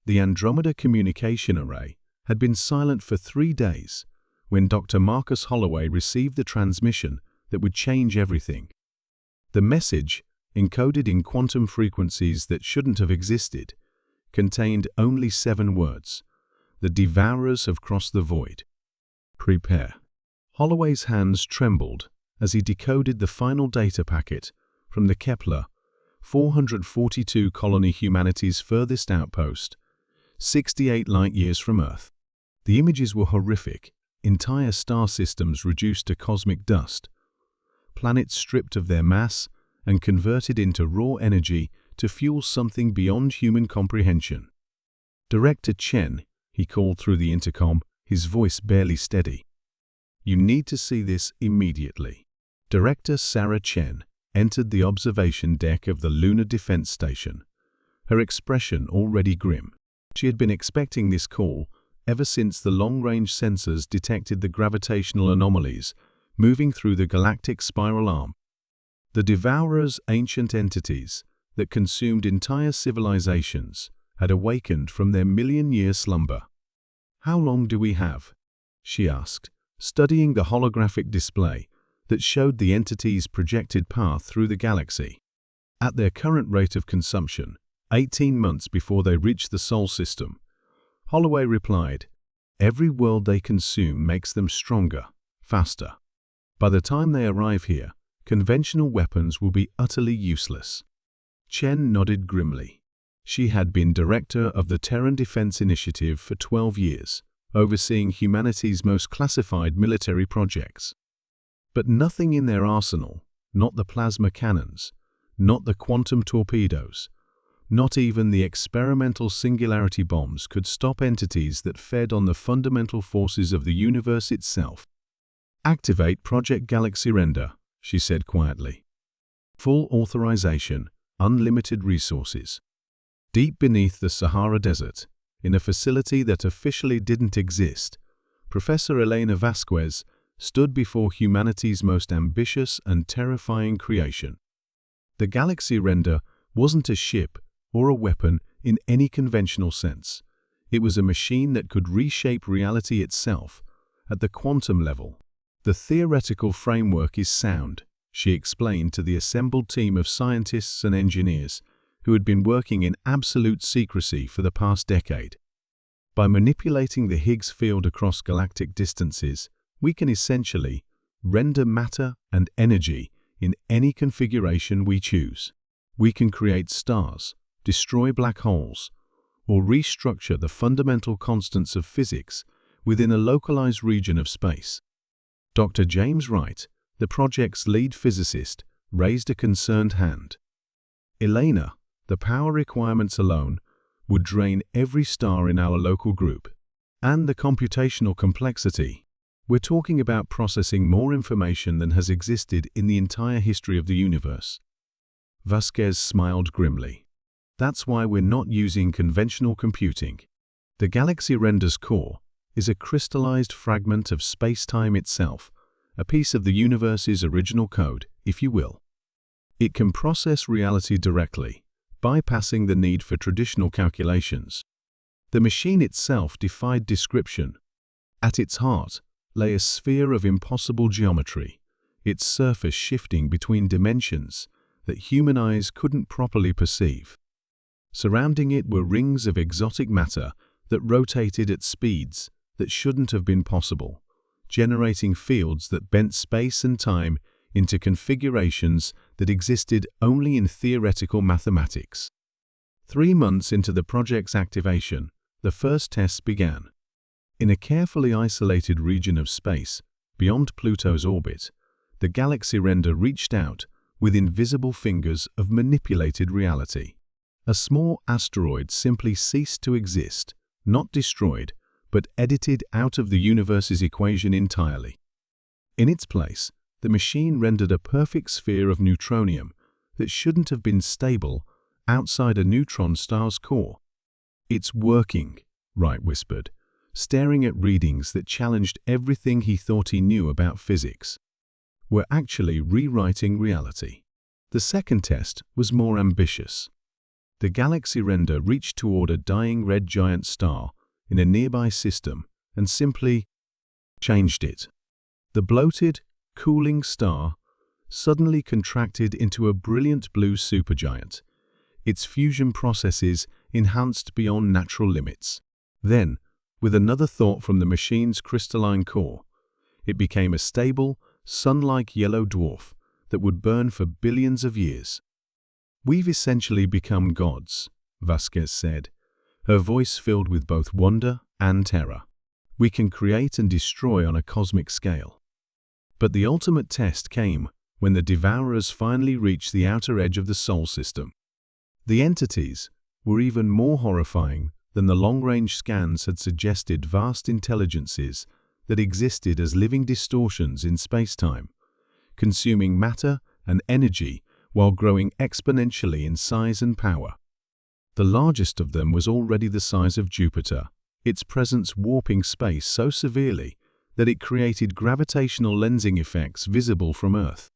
The Andromeda communication array had been silent for 3 days when Dr. Marcus Holloway received the transmission that would change everything. The message, encoded in quantum frequencies that shouldn't have existed, contained only 7 words. The Devourers have crossed the void. Prepare. Holloway's hands trembled as he decoded the final data packet from the Kepler 442 colony humanity's furthest outpost, 68 light-years from Earth. The images were horrific. Entire star systems reduced to cosmic dust, planets stripped of their mass and converted into raw energy to fuel something beyond human comprehension. "Director Chen," he called through the intercom, his voice barely steady. "You need to see this immediately." Director Sarah Chen entered the observation deck of the Lunar Defense Station, her expression already grim. She had been expecting this call ever since the long-range sensors detected the gravitational anomalies moving through the galactic spiral arm. The Devourers, ancient entities that consumed entire civilizations, had awakened from their million-year slumber. "How long do we have?" she asked, studying the holographic display that showed the entity's projected path through the galaxy. "At their current rate of consumption, 18 months before they reach the Sol system," Holloway replied. "Every world they consume makes them stronger, faster. By the time they arrive here, conventional weapons will be utterly useless." Chen nodded grimly. She had been director of the Terran Defense Initiative for 12 years, overseeing humanity's most classified military projects. But nothing in their arsenal, not the plasma cannons, not the quantum torpedoes, not even the experimental singularity bombs could stop entities that fed on the fundamental forces of the universe itself. "Activate Project Galaxyrender," she said quietly. "Full authorization, unlimited resources." Deep beneath the Sahara Desert, in a facility that officially didn't exist, Professor Elena Vasquez stood before humanity's most ambitious and terrifying creation. The Galaxyrender wasn't a ship or a weapon in any conventional sense. It was a machine that could reshape reality itself at the quantum level. "The theoretical framework is sound," she explained to the assembled team of scientists and engineers who had been working in absolute secrecy for the past decade. "By manipulating the Higgs field across galactic distances, we can essentially render matter and energy in any configuration we choose. We can create stars, destroy black holes, or restructure the fundamental constants of physics within a localized region of space." Dr. James Wright, the project's lead physicist, raised a concerned hand. "Elena, the power requirements alone would drain every star in our local group. And the computational complexity. We're talking about processing more information than has existed in the entire history of the universe." Vasquez smiled grimly. "That's why we're not using conventional computing. The Galaxyrender's core is a crystallized fragment of space-time itself, a piece of the universe's original code, if you will. It can process reality directly, bypassing the need for traditional calculations. The machine itself defied description. At its heart lay a sphere of impossible geometry, its surface shifting between dimensions that human eyes couldn't properly perceive. Surrounding it were rings of exotic matter that rotated at speeds that shouldn't have been possible, generating fields that bent space and time into configurations that existed only in theoretical mathematics. 3 months into the project's activation, the first tests began. In a carefully isolated region of space, beyond Pluto's orbit, the Galaxyrender reached out with invisible fingers of manipulated reality. A small asteroid simply ceased to exist, not destroyed, but edited out of the universe's equation entirely. In its place, the machine rendered a perfect sphere of neutronium that shouldn't have been stable outside a neutron star's core. "It's working," Wright whispered, staring at readings that challenged everything he thought he knew about physics. "We're actually rewriting reality." The second test was more ambitious. The Galaxyrender reached toward a dying red giant star in a nearby system and simply changed it. The bloated, cooling star suddenly contracted into a brilliant blue supergiant, its fusion processes enhanced beyond natural limits. Then, with another thought from the machine's crystalline core, it became a stable, sun-like yellow dwarf that would burn for billions of years. "We've essentially become gods," Vasquez said, her voice filled with both wonder and terror. "We can create and destroy on a cosmic scale." But the ultimate test came when the Devourers finally reached the outer edge of the Sol system. The entities were even more horrifying than the long-range scans had suggested, vast intelligences that existed as living distortions in space-time, consuming matter and energy while growing exponentially in size and power. The largest of them was already the size of Jupiter, its presence warping space so severely that it created gravitational lensing effects visible from Earth.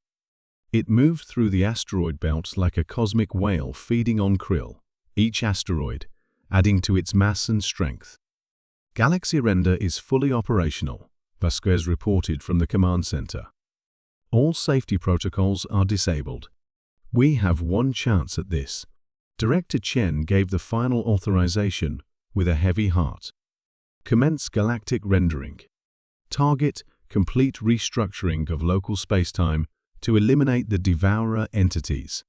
It moved through the asteroid belt like a cosmic whale feeding on krill, each asteroid adding to its mass and strength. "Galaxyrender is fully operational," Vasquez reported from the command center. "All safety protocols are disabled. We have one chance at this." Director Chen gave the final authorization with a heavy heart. "Commence galactic rendering. Target complete restructuring of local spacetime to eliminate the Devourer entities."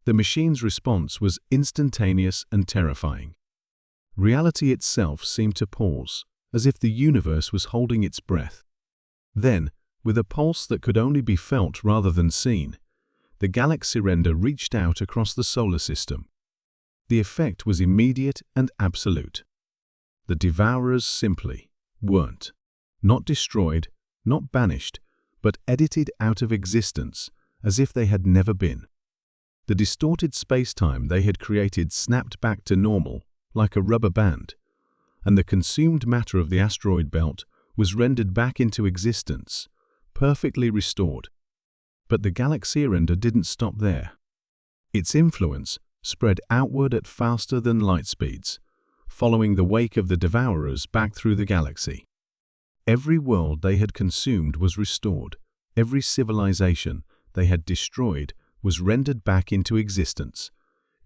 The machine's response was instantaneous and terrifying. Reality itself seemed to pause, as if the universe was holding its breath. Then, with a pulse that could only be felt rather than seen, the Galaxyrender reached out across the solar system. The effect was immediate and absolute. The Devourers simply weren't. Not destroyed, not banished, but edited out of existence as if they had never been. The distorted space-time they had created snapped back to normal, like a rubber band, and the consumed matter of the asteroid belt was rendered back into existence, perfectly restored. But the Galaxyrender didn't stop there. Its influence spread outward at faster than light speeds, following the wake of the Devourers back through the galaxy. Every world they had consumed was restored. Every civilization they had destroyed was rendered back into existence,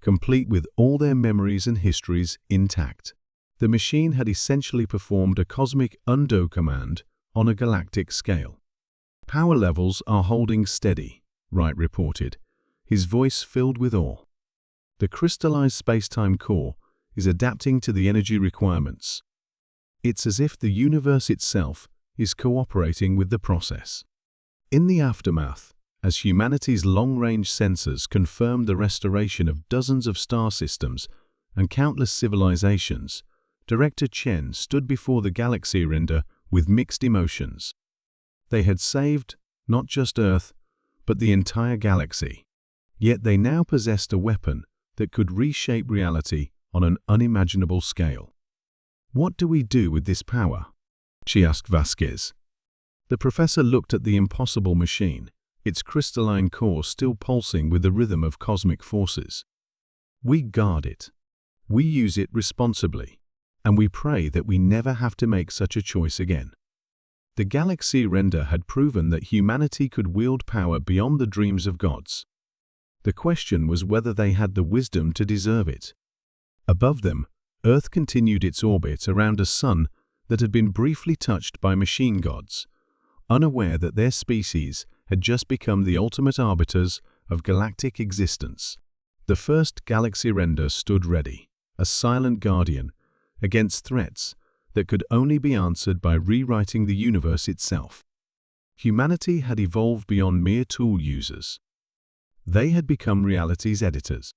complete with all their memories and histories intact. The machine had essentially performed a cosmic undo command on a galactic scale. "Power levels are holding steady," Wright reported, his voice filled with awe. "The crystallized space-time core is adapting to the energy requirements. It's as if the universe itself is cooperating with the process." In the aftermath, as humanity's long-range sensors confirmed the restoration of dozens of star systems and countless civilizations, Director Chen stood before the Galaxyrender with mixed emotions. They had saved not just Earth, but the entire galaxy. Yet they now possessed a weapon that could reshape reality on an unimaginable scale. "What do we do with this power?" she asked Vasquez. The professor looked at the impossible machine, its crystalline core still pulsing with the rhythm of cosmic forces. "We guard it. We use it responsibly, and we pray that we never have to make such a choice again." The Galaxyrender had proven that humanity could wield power beyond the dreams of gods. The question was whether they had the wisdom to deserve it. Above them, Earth continued its orbit around a sun that had been briefly touched by machine gods, unaware that their species had just become the ultimate arbiters of galactic existence. The first Galaxyrender stood ready, a silent guardian, against threats that could only be answered by rewriting the universe itself. Humanity had evolved beyond mere tool users. They had become reality's editors.